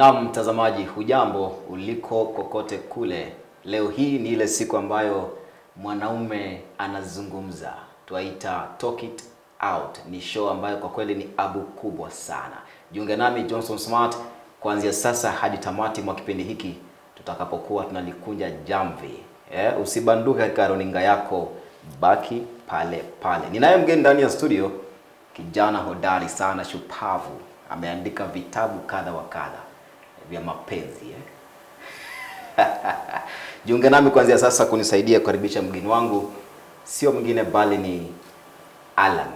Na mtazamaji, hujambo uliko kokote kule. Leo hii ni ile siku ambayo mwanaume anazungumza. Tuaita Talk It Out. Ni show ambayo kwa kweli ni abu kubwa sana. Jiunge nami Johnson Smart kuanzia sasa hadi tamati mwa kipindi hiki tutakapokuwa tunalikunja jamvi. Usibanduke katika runinga yako, baki pale pale. Ninaye mgeni ndani ya studio, kijana hodari sana, shupavu. Ameandika vitabu kadha wa kadha vya mapenzi. Jiunge nami kuanzia sasa kunisaidia kukaribisha mgeni wangu, sio mwingine bali ni Allan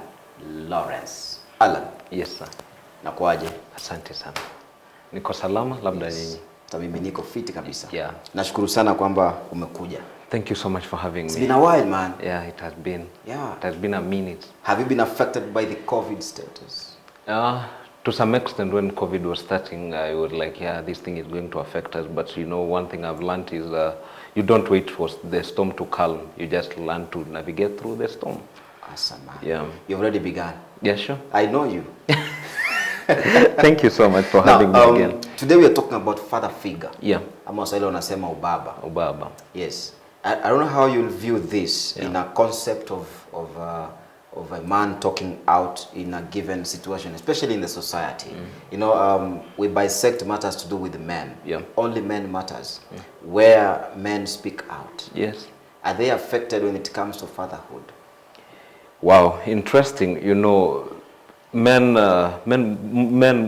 Lawrence. Allan. Yes sir. Nakuaje? Asante sana. Niko salama, labda nyinyi? Mimi niko fiti kabisa. Yeah. Nashukuru sana kwamba umekuja. Thank you so much for having me. It's been a while, man. Yeah, it has been. Yeah. It has been a minute. Have you been affected by the COVID status? To some extent, when COVID was starting, I was like, yeah, this thing is going to affect us. But you know, one thing I've learned is you don't wait for the storm to calm. You just learn to navigate through the storm. Awesome, man. Yeah. You've already begun. Yeah, sure. I know you. Thank you so much for having me again. Today we are talking about father figure. Yeah. Ama Waswahili wanasema ubaba. Ubaba. Yes. I don't know how you'll view this in a concept of a man talking out in a given situation, especially in the society. You know, we bisect matters to do with the men. Yeah. Only men matters. Where men speak out. Yes. Are they affected when it comes to fatherhood? Wow, interesting. You know, men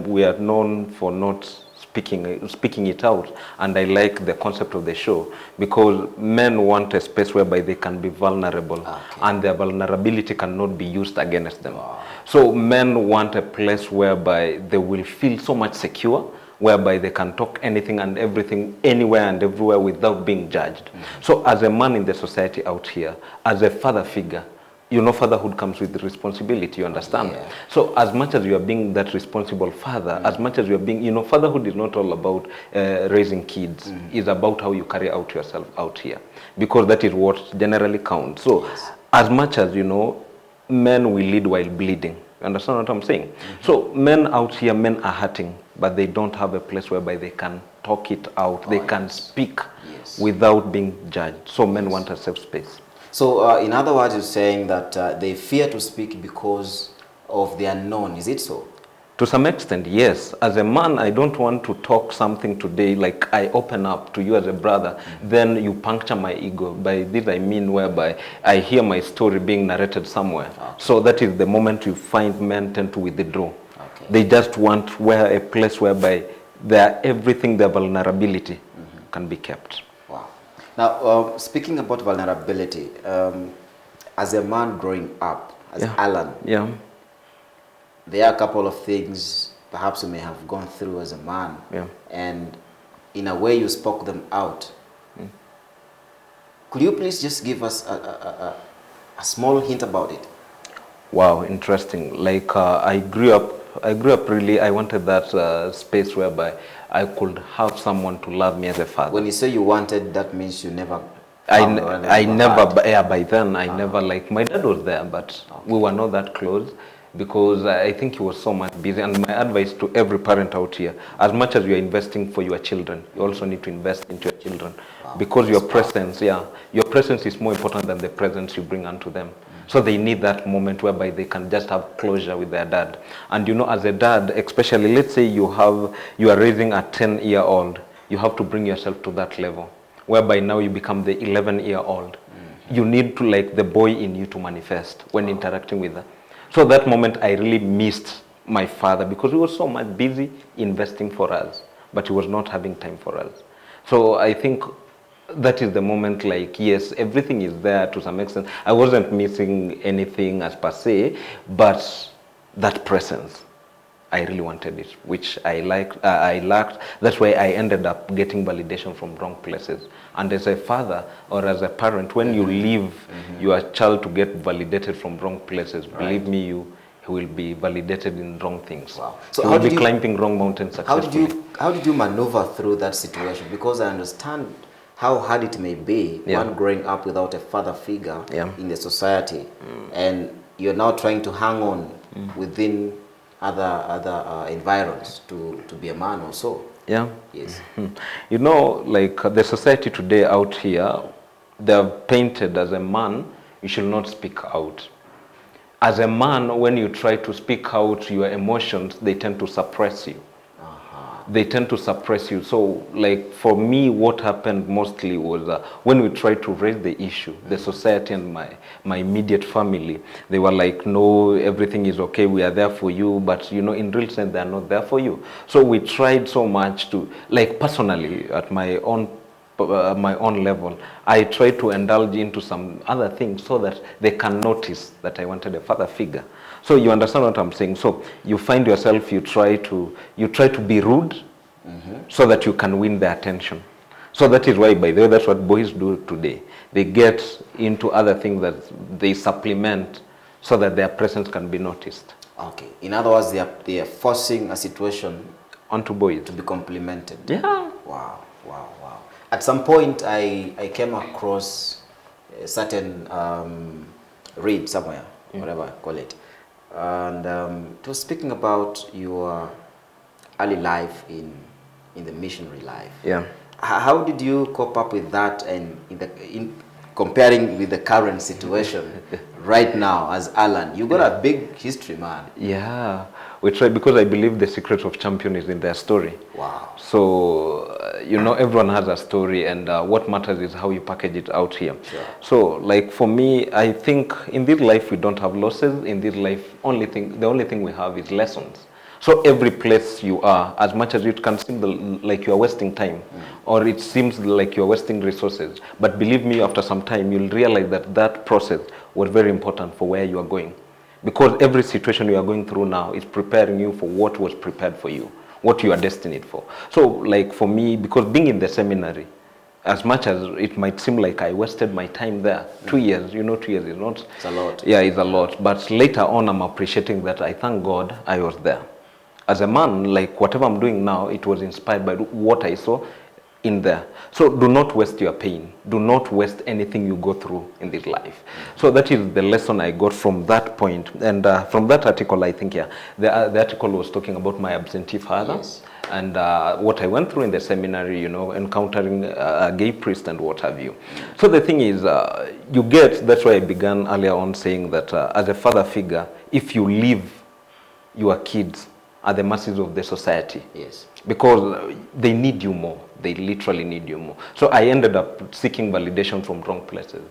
we are known for not speaking it out, and I like the concept of the show because men want a space whereby they can be vulnerable, and their vulnerability cannot be used against them. Wow. So men want a place whereby they will feel so much secure, whereby they can talk anything and everything anywhere and everywhere without being judged. So as a man in the society out here, as a father figure, you know, fatherhood comes with responsibility, you understand? Yeah. So as much as you are being that responsible father, as much as you are being, you know, fatherhood is not all about raising kids. It's about how you carry out yourself out here. Because that is what generally counts. So as much as, you know, men will lead while bleeding. You understand what I'm saying? So men out here, men are hurting, but they don't have a place whereby they can talk it out. They can speak without being judged. So men want a safe space. So, in other words, you're saying that they fear to speak because of the unknown. Is it so? To some extent, yes. As a man, I don't want to talk something today like I open up to you as a brother, then you puncture my ego. By this I mean whereby I hear my story being narrated somewhere. Okay. So that is the moment you find men tend to withdraw. Okay. They just want a place whereby everything, their vulnerability can be kept. Now, speaking about vulnerability, as a man growing up, as Allan, there are a couple of things perhaps you may have gone through as a man, and in a way you spoke them out. Could you please just give us a small hint about it? Wow, interesting. Like I grew up really, I wanted that space whereby I could have someone to love me as a father. When you say you wanted, that means you never... I never, by then, I never, like, my dad was there, but we were not that close because I think he was so much busy. And my advice to every parent out here, as much as you are investing for your children, you also need to invest into your children because your presence, your presence is more important than the presence you bring unto them. So they need that moment whereby they can just have closure with their dad. And you know, as a dad, especially, let's say you are raising a 10-year-old, you have to bring yourself to that level, whereby now you become the 11-year-old. You need to, like, the boy in you to manifest when interacting with her. So that moment, I really missed my father because he was so much busy investing for us, but he was not having time for us. So I think that is the moment, like, yes, everything is there to some extent. I wasn't missing anything as per se, but that presence, I really wanted it, which I lacked. That's why I ended up getting validation from wrong places. And as a father or as a parent, when you leave your child to get validated from wrong places, believe me, he will be validated in wrong things. Wow. So he will be climbing wrong mountains successfully. How did you maneuver through that situation? Because I understand how hard it may be, one growing up without a father figure in the society, and you're now trying to hang on within other environs to be a man or so. Yeah. Yes. You know, like the society today out here, they're painted as a man, you should not speak out. As a man, when you try to speak out your emotions, they tend to suppress you. They tend to suppress you. So, like for me, what happened mostly was when we tried to raise the issue, the society and my immediate family, they were like, no, everything is okay, we are there for you, but you know, in real sense, they are not there for you. So we tried so much to, like personally, at my own level, I try to indulge into some other things so that they can notice that I wanted a father figure. So you understand what I'm saying? So you find yourself, you try to be rude so that you can win their attention. So that is why, by the way, that's what boys do today. They get into other things that they supplement so that their presence can be noticed. Okay. In other words, they are forcing a situation Onto boys. to be complimented. Yeah. Wow, wow, wow. At some point, I came across a certain read somewhere, whatever I call it. And it was speaking about your early life in the missionary life. Yeah. How did you cope up with that, and in comparing with the current situation right now as Allan? You got a big history, man. Yeah, we try because I believe the secret of champion is in their story. Wow. So, you know, everyone has a story, and what matters is how you package it out here. Sure. So, like for me, I think in this life we don't have losses. In this life, the only thing we have is lessons. So every place you are, as much as it can seem like you are wasting time, or it seems like you are wasting resources, but believe me, after some time, you'll realize that that process was very important for where you are going. Because every situation you are going through now is preparing you for what was prepared for you, what you are destined for. So like for me, because being in the seminary, as much as it might seem like I wasted my time there, 2 years, you know, 2 years is not... It's a lot. Yeah, it's a lot. But later on, I'm appreciating that I thank God I was there. As a man, like whatever I'm doing now, it was inspired by what I saw in there. So do not waste your pain. Do not waste anything you go through in this life. So that is the lesson I got from that point. And from that article, I think, yeah, the article was talking about my absentee father. Yes. And what I went through in the seminary, you know, encountering a gay priest and what have you. So the thing is, that's why I began earlier on saying that as a father figure, if you leave your kids at the mercies of the society. Yes. Because they need you more. They literally need you more. So I ended up seeking validation from wrong places.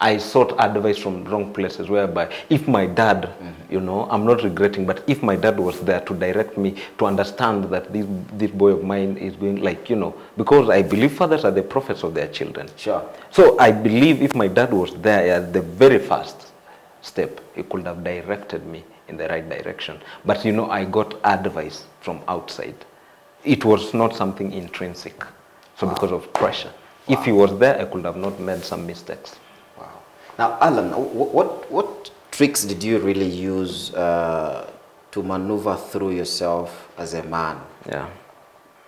I sought advice from wrong places, whereby if my dad, you know, I'm not regretting, but if my dad was there to direct me to understand that this boy of mine is going, like, you know, because I believe fathers are the prophets of their children. Sure. So I believe if my dad was there at the very first step, he could have directed me in the right direction. But you know, I got advice from outside. It was not something intrinsic. So because of pressure. If he was there, I could have not made some mistakes. Wow. Now, Allan, what tricks did you really use to maneuver through yourself as a man? Yeah.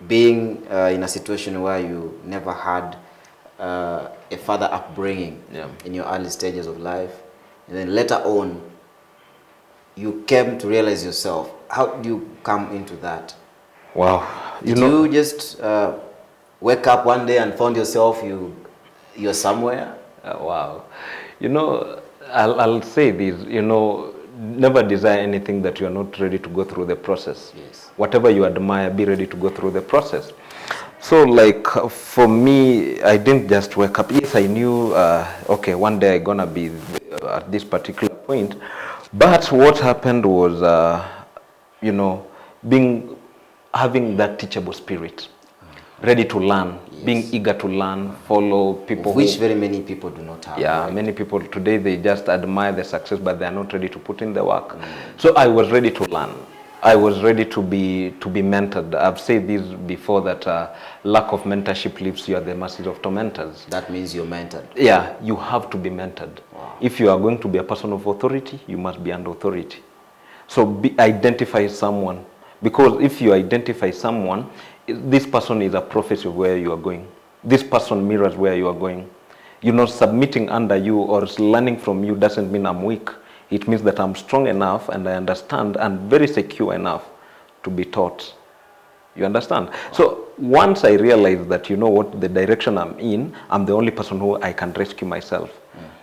Being in a situation where you never had a father upbringing in your early stages of life, and then later on, you came to realize yourself. How did you come into that? Wow. Did you just wake up one day and found yourself you're somewhere? Wow. You know, I'll say this, you know, never desire anything that you are not ready to go through the process. Yes. Whatever you admire, be ready to go through the process. So like for me, I didn't just wake up. Yes, I knew, okay, one day I'm gonna be at this particular point. But what happened was, you know, having that teachable spirit, ready to learn, being eager to learn, follow people. Which very many people do not have. Yeah, right? many people today, they just admire the success, but they are not ready to put in the work. So I was ready to learn. I was ready to be mentored. I've said this before, that lack of mentorship leaves you at the mercy of tormentors. That means you're mentored. Yeah, you have to be mentored. Wow. If you are going to be a person of authority, you must be under authority. So identify someone. Because if you identify someone, this person is a prophet of where you are going. This person mirrors where you are going. You know, submitting under you or learning from you doesn't mean I'm weak. It means that I'm strong enough and I understand and very secure enough to be taught. You understand? So once I realized that, you know what, the direction I'm in, I'm the only person who I can rescue myself.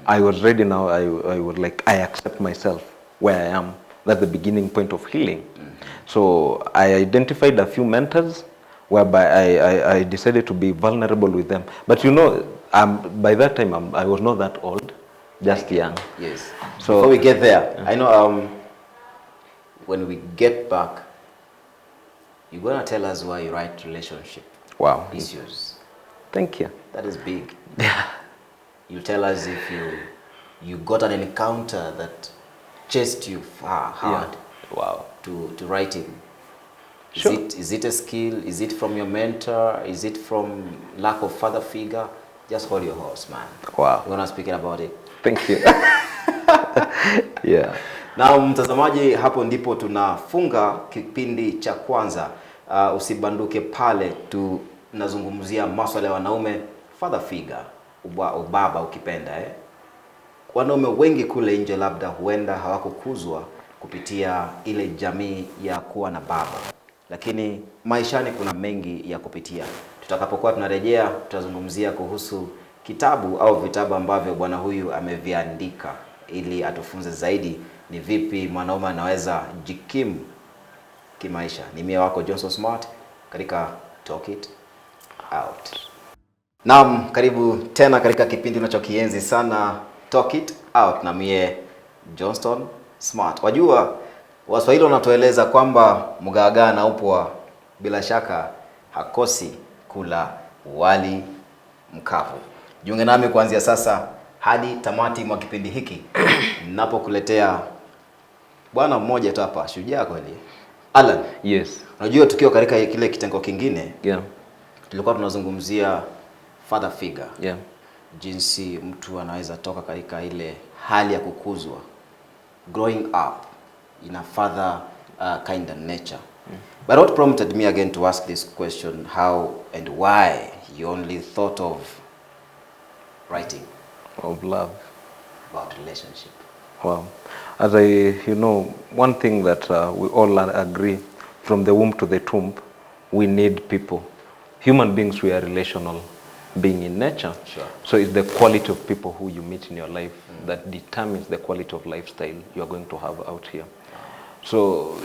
I was ready now. I was like, I accept myself where I am. That's the beginning point of healing. So I identified a few mentors whereby I decided to be vulnerable with them. But you know, by that time, I was not that old, just young. Yes. So before we get there, I know when we get back, you're going to tell us why you write relationship issues. Thank you. That is big. You tell us if you got an encounter that chased you hard to writing. Sure. Is it a skill? Is it from your mentor? Is it from lack of father figure? Just hold your horse, man. Wow. We're not speaking about it. Thank you. Yeah. Na mtazamaji, hapo ndipo tunafunga kipindi cha kwanza. Usibanduke pale, tunazungumzia masuala ya wanaume, father figure, ubaba ukipenda Wanaume wengi kule nje labda huenda hawakukuzwa kupitia ile jamii ya kuwa na baba. Lakini maishani kuna mengi ya kupitia. Tutakapokuwa tunarejea, tutazungumzia kuhusu kitabu au vitabu ambavyo bwana huyu ameviandika ili atufunze zaidi ni vipi mwanaume anaweza jikimu kimaisha. Ni mie wako Johnson Smart katika Talk It Out. Naam, karibu tena katika kipindi unachokienzi sana, Talk It Out, na mie Johnson Smart. Wajua Waswahili wanatueleza kwamba mgaagaa na upwa bila shaka hakosi kula wali mkavu. Jiunge nami kuanzia sasa hadi tamati mwa kipindi hiki ninapokuletea bwana mmoja tu hapa, shujaa kweli. Allan. Yes. Unajua tukiwa katika kile kitengo kingine, tulikuwa tunazungumzia father figure. Jinsi mtu anaweza toka katika ile hali ya kukuzwa, growing up in a father kind of nature. But what prompted me again to ask this question, how and why you only thought of writing of love about relationship? Wow. As one thing that we all agree, from the womb to the tomb, we need people. Human beings, we are relational being in nature. Sure. So it's the quality of people who you meet in your life that determines the quality of lifestyle you are going to have out here. So,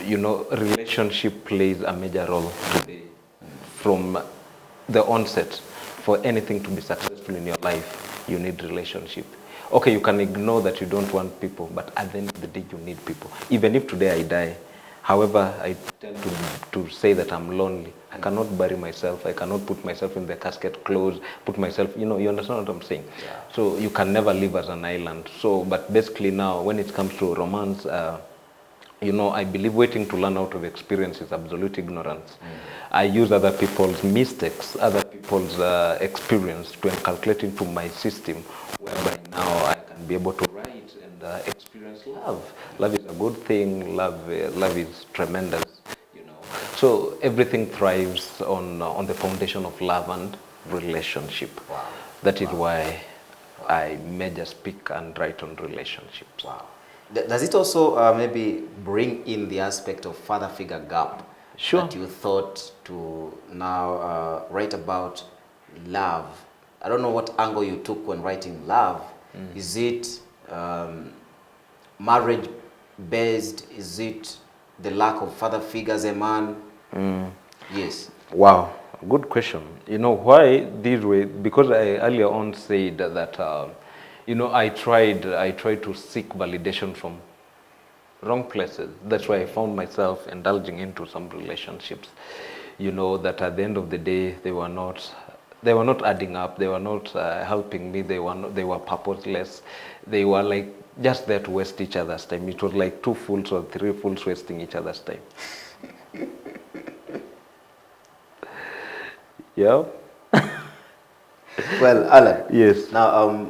relationship plays a major role today. From the onset, for anything to be successful in your life, you need relationship. Okay, you can ignore that you don't want people, but at the end of the day, you need people. Even if today I die, however, I tend to say that I'm lonely. I cannot bury myself. I cannot put myself in the casket close, put myself, you understand what I'm saying? Yeah. So you can never live as an island. So, but basically now, when it comes to romance, I believe waiting to learn out of experience is absolute ignorance. I use other people's mistakes, other people's experience to inculcate into my system, whereby now I can be able to write and experience love. Love is a good thing. Love is tremendous. So everything thrives on the foundation of love and relationship. Wow. That is why I major speak and write on relationships. Wow. Does it also maybe bring in the aspect of father figure gap? Sure. That you thought to now write about love? I don't know what angle you took when writing love. Is it marriage based? Is it the lack of father figure as a man? Yes. Wow, good question. Why this way? Because I earlier on said that I tried to seek validation from wrong places. That's why I found myself indulging into some relationships, that at the end of the day they were not adding up. They were not helping me. They were purposeless. They were like just there to waste each other's time. It was like 2 fools or 3 fools wasting each other's time. Yeah. Well, Allan. Yes. Now,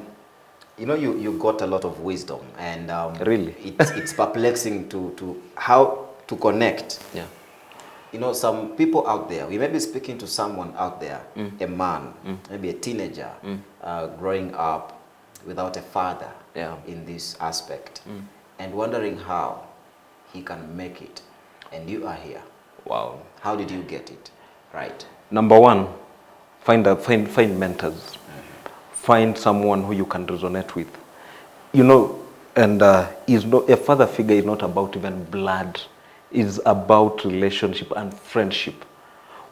you got a lot of wisdom, and really, it's perplexing to how to connect. Yeah. Some people out there, we may be speaking to someone out there, a man, maybe a teenager, growing up without a father in this aspect, and wondering how he can make it. And you are here. Wow. How did you get it? Right. Number one, find mentors. Find someone who you can resonate with. You know, and is not a father figure is not about even blood. It's about relationship and friendship,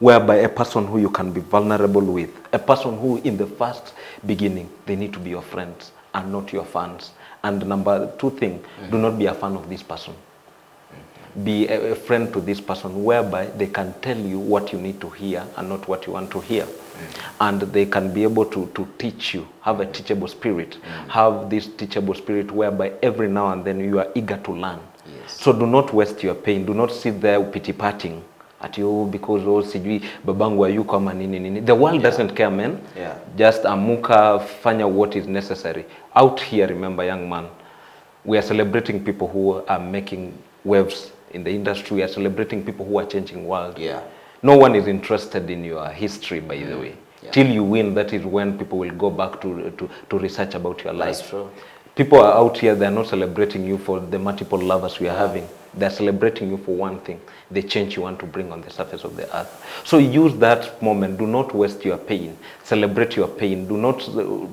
whereby a person who you can be vulnerable with, a person who in the first beginning, they need to be your friends and not your fans. And number two thing, do not be a fan of this person. Be a friend to this person, whereby they can tell you what you need to hear and not what you want to hear. And they can be able to teach you, have a teachable spirit, have this teachable spirit whereby every now and then you are eager to learn. Yes. So do not waste your pain. Do not sit there pity-patting at you because sijui babangu hayuko ama nini nini. The world doesn't care, man. Yeah. Just amuka, fanya what is necessary. Out here, remember, young man, we are celebrating people who are making waves in the industry. We are celebrating people who are changing world. Yeah. No one is interested in your history, by the way. Yeah. Till you win, that is when people will go back to research about your life. That's true. People are out here, they're not celebrating you for the multiple lovers we are having. They're celebrating you for one thing, the change you want to bring on the surface of the earth. So use that moment. Do not waste your pain. Celebrate your pain. Do not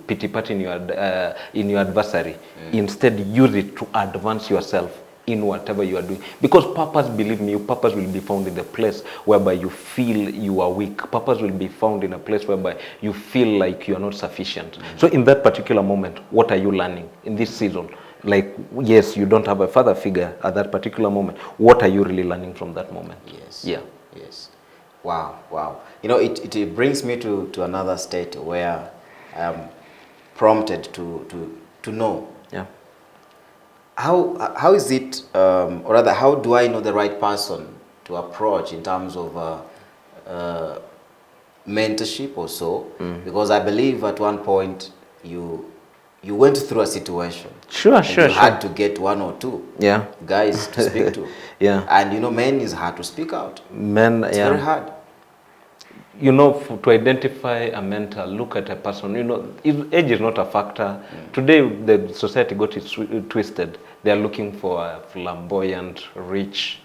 pity-pat in your adversary. Instead, use it to advance yourself in whatever you are doing. Because purpose, believe me, your purpose will be found in the place whereby you feel you are weak. Purpose will be found in a place whereby you feel like you are not sufficient. So in that particular moment, what are you learning in this season? Like, yes, you don't have a father figure at that particular moment. What are you really learning from that moment? Yes. Yeah. Yes. Wow. Wow. You know, it brings me to another state where I am prompted to know. Yeah. How is it, or rather, how do I know the right person to approach in terms of mentorship or so? Because I believe at one point you went through a situation. Sure, and sure, you had to get one or two guys to speak to. Yeah. And you know, men is hard to speak out. Men, It's very hard. You know, to identify a mentor, look at a person. You know, age is not a factor. Today, the society got it twisted. They are looking for a flamboyant, rich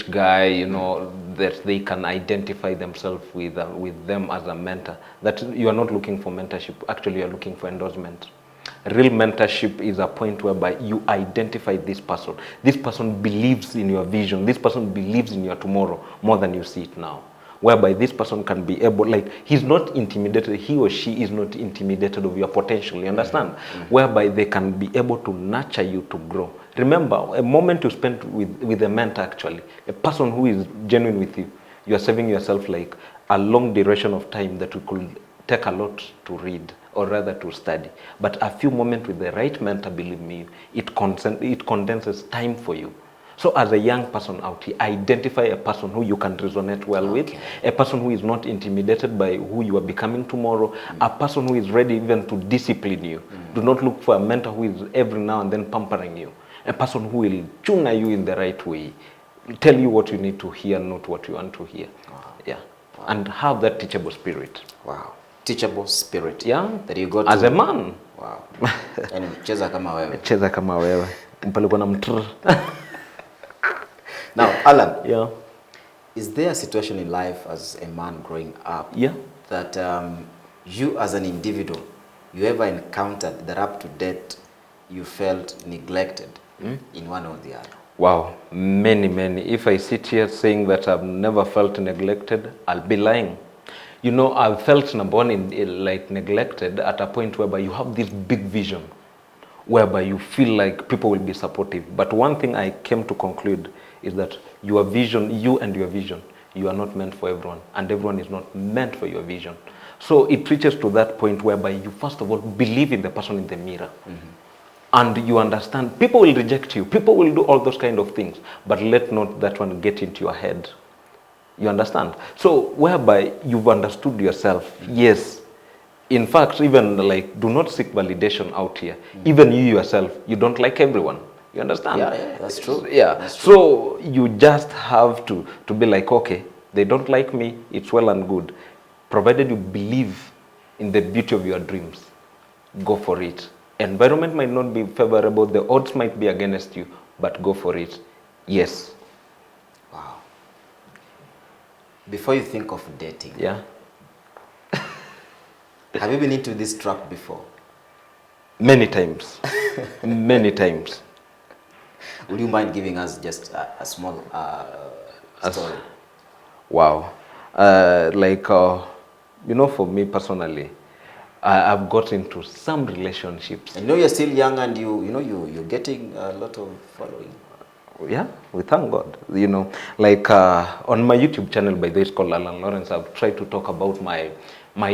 guy, you know, that they can identify themselves with them as a mentor. That you are not looking for mentorship. Actually, you are looking for endorsement. Real mentorship is a point whereby you identify this person. This person believes in your vision. This person believes in your tomorrow more than you see it now. Whereby this person can be able, like, he's not intimidated, he or she is not intimidated of your potential, you understand? Whereby they can be able to nurture you to grow. Remember, a moment you spend with a mentor, actually, a person who is genuine with you, you are saving yourself like a long duration of time that you could take a lot to read, or rather to study. But a few moments with the right mentor, believe me, it condenses time for you. So as a young person out here, identify a person who you can resonate well with, a person who is not intimidated by who you are becoming tomorrow, a person who is ready even to discipline you. Do not look for a mentor who is every now and then pampering you. A person who will tune you in the right way, tell you what you need to hear, not what you want to hear. Yeah. And have that teachable spirit. Wow. Teachable spirit. Yeah. That you got as to... a man. Wow. And cheza kama wewe. Cheza kama wewe. Mpalikuwa na mtrr. Now, Allan, yeah, is there a situation in life as a man growing up that you as an individual, you ever encountered that up to date you felt neglected in one or the other? Wow, many. If I sit here saying that I've never felt neglected, I'll be lying. You know, I've felt number one like neglected at a point whereby you have this big vision, whereby you feel like people will be supportive. But one thing I came to conclude is that your vision, you and your vision, you are not meant for everyone, and everyone is not meant for your vision. So it reaches to that point whereby you first of all believe in the person in the mirror. And you understand, people will reject you, people will do all those kind of things, but let not that one get into your head. You understand? So whereby you've understood yourself, yes. In fact, even like, do not seek validation out here. Even you yourself, you don't like everyone. You understand? Yeah, that's true. Yeah. That's true. So you just have to be like, okay, they don't like me, it's well and good. Provided you believe in the beauty of your dreams, go for it. Environment might not be favorable, the odds might be against you, but go for it. Yes. Wow. Before you think of dating, Yeah. have you been into this trap before? Many times. Many times. Would you mind giving us just a small story? Wow. For me personally, I've got into some relationships. And you're still young, and you're getting a lot of following. Yeah, we thank God. On my YouTube channel, by the way, it's called Allan Lawrence. I've tried to talk about my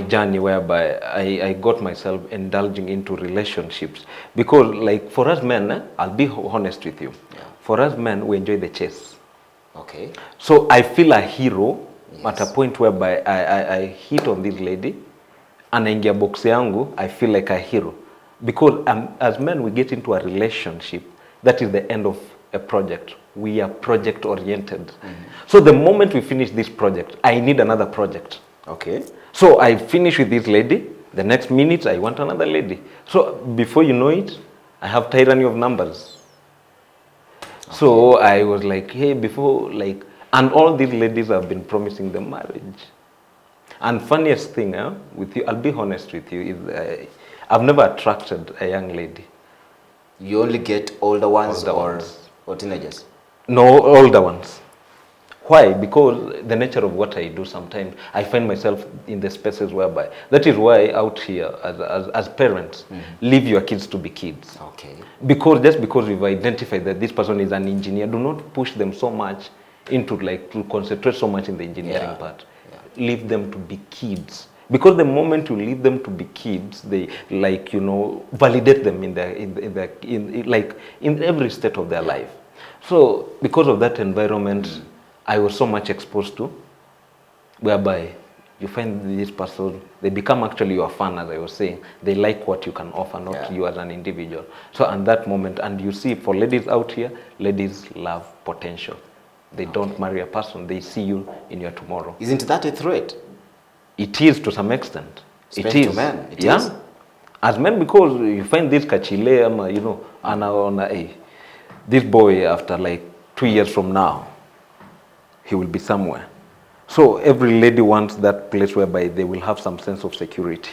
journey whereby I got myself indulging into relationships. Because like for us men, I'll be honest with you. Yeah. For us men, we enjoy the chase. Okay. So I feel a hero at a Yes. point whereby I hit on this lady, anaingia box yangu, I feel like a hero. Because as men, we get into a relationship, that is the end of a project. We are project oriented. So the moment we finish this project, I need another project. Okay. So I finish with this lady, the next minute I want another lady. So before you know it, I have tyranny of numbers. Okay. So I was like, hey, and all these ladies have been promising them marriage. And funniest thing with you, I'll be honest with you, is I've never attracted a young lady. You only get older ones, Older or teenagers? No, older ones. Why? Because the nature of what I do sometimes, I find myself in the spaces whereby, that is why out here, as parents, leave your kids to be kids. Okay. Just because we've identified that this person is an engineer, do not push them so much into to concentrate so much in the engineering part. Yeah. Leave them to be kids. Because the moment you leave them to be kids, they validate them in every state of their life. So because of that environment, I was so much exposed to, whereby you find this person, they become actually your fan, as I was saying. They like what you can offer, not you as an individual. So at that moment, and you see for ladies out here, ladies love potential. They don't marry a person, they see you in your tomorrow. Isn't that a threat? It is to some extent. Especially to men. It is. As men, because you find this kachile, this boy after like 2 years from now, he will be somewhere. So every lady wants that place whereby they will have some sense of security.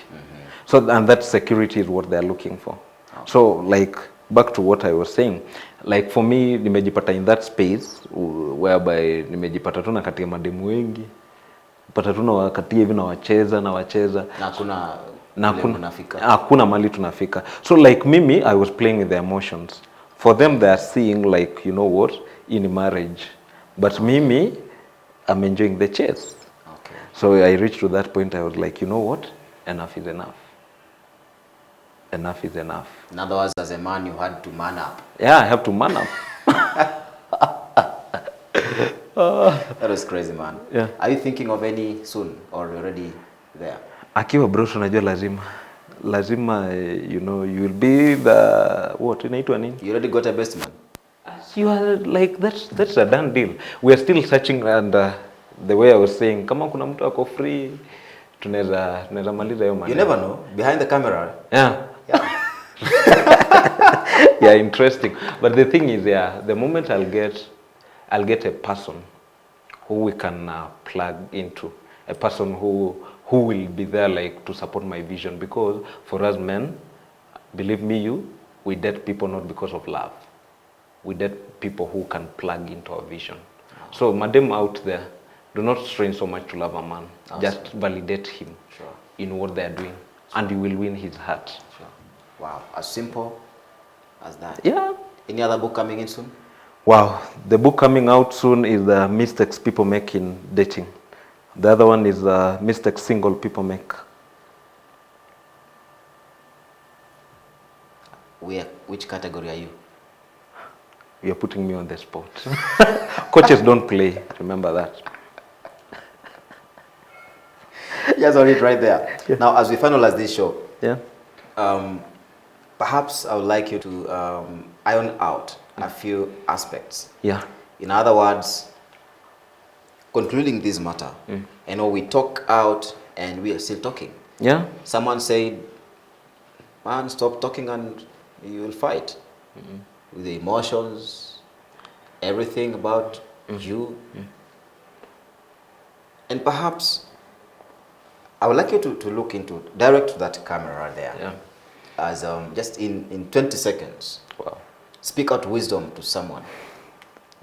So, and that security is what they're looking for. Okay. So like, back to what I was saying, like for me, nimejipata in that space, whereby nimejipata tu na katika mademu wengi, pata tu na wakatia hivi na wacheza. Na hakuna mali tunafika. So like mimi, I was playing with the emotions. For them, they are seeing like, you know what, in marriage. But mimi, I'm enjoying the chase. Okay. So I reached to that point, I was like, you know what, enough is enough. Enough is enough. In other words, as a man, you had to man up. Yeah, I have to man up. That was crazy, man. Yeah. Are you thinking of any soon, or you're already there? Akiwa bro, unajua lazima, you know, you will be the, what, inaitwa nini? You already got a best man? You are like, that's a done deal. We are still searching, and the way I was saying, kama kuna mtu ako free, tunaweza maliza hiyo maneno. You never know, behind the camera. Yeah. Yeah, interesting. But the thing is, the moment I'll get a person who we can plug into, a person who will be there like to support my vision. Because for us men, believe me, we date people not because of love. We date people who can plug into our vision. So madam out there, do not strain so much to love a man. Awesome. Just validate him in what they are doing, and you will win his heart. Sure. Wow, as simple as that. Yeah. Any other book coming in soon? Wow, the book coming out soon is The Mistakes People Make in Dating. The other one is Mistakes Single People Make. Which category are you? You're putting me on the spot. Coaches don't play, remember that. Yes, on it right there. Yeah. Now, as we finalize this show, perhaps I would like you to iron out a few aspects. Yeah. In other words, concluding this matter, I know we talk out and we are still talking. Yeah. Someone said, man, stop talking and you will fight. With the emotions, everything about you. And perhaps I would like you to look into, direct to that camera right there. Yeah. As just in 20 seconds. Wow. Speak out wisdom to someone.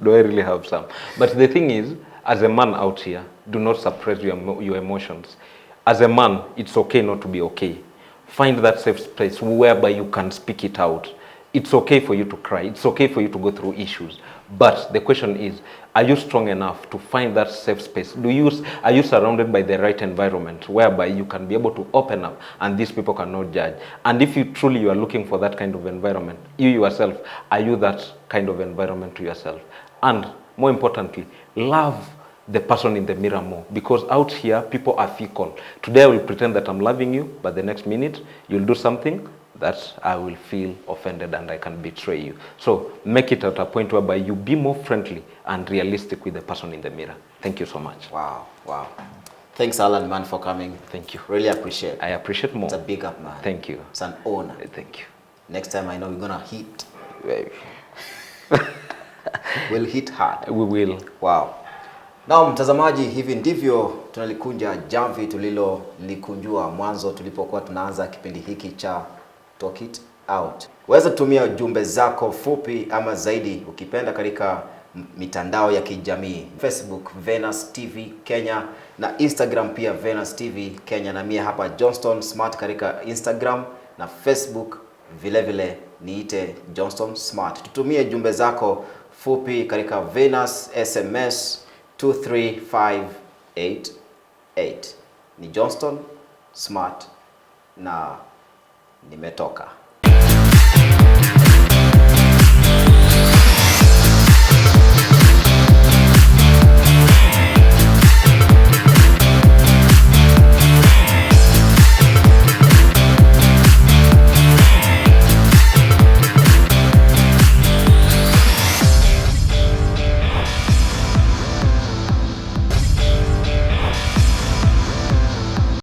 Do I really have some? But the thing is, as a man out here, do not suppress your emotions. As a man, it's okay not to be okay. Find that safe space whereby you can speak it out. It's okay for you to cry. It's okay for you to go through issues. But the question is, are you strong enough to find that safe space? Are you surrounded by the right environment whereby you can be able to open up and these people cannot judge? And if you are looking for that kind of environment, you yourself, are you that kind of environment to yourself? And more importantly, love the person in the mirror more, because out here people are fickle. Today I will pretend that I'm loving you, but the next minute you'll do something that I will feel offended and I can betray you. So make it at a point whereby you be more friendly and realistic with the person in the mirror. Thank you so much. Wow, wow. Thanks, Allan, man, for coming. Thank you. Really appreciate it. I appreciate more. It's a big up, man. Thank you. It's an honor. Thank you. Next time I know we're gonna hit. We'll hit hard. We will. Wow. Na mtazamaji, hivi ndivyo tunalikunja jamvi tulilolikunjua mwanzo tulipokuwa tunaanza kipindi hiki cha Talk It Out. Waweza tumia jumbe zako fupi ama zaidi ukipenda katika mitandao ya kijamii. Facebook Venus TV Kenya na Instagram pia Venus TV Kenya, na mimi hapa Johnston Smart katika Instagram na Facebook vile niite Johnston Smart. Tutumie jumbe zako fupi katika Venus SMS 23588. Ni Johnston Smart na nimetoka.